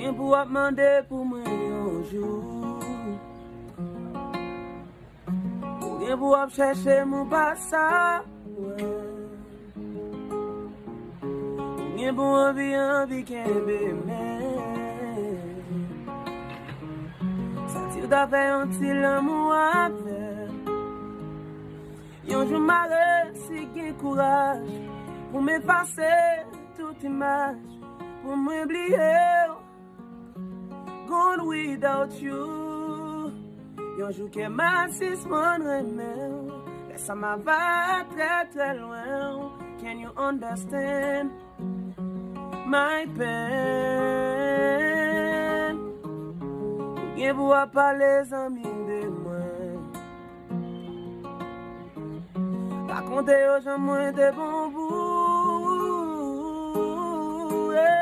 Gen pou ap mande pou mwen yonjou. Gen pou ap chèche mou pasa. Gen pou anvi kembe men. Sa ti ou ta fè yon ti l'amou avè. Yonjou mare si gen kouraj pou m'efase tout imaj, pou m'oublier gone without you. Yonjou ke masis mon remel, ça m'a va très très loin. Can you understand my pain? Gen pou ap pale zanmi de mwen. Pa konte yo jan mwen te bon bou.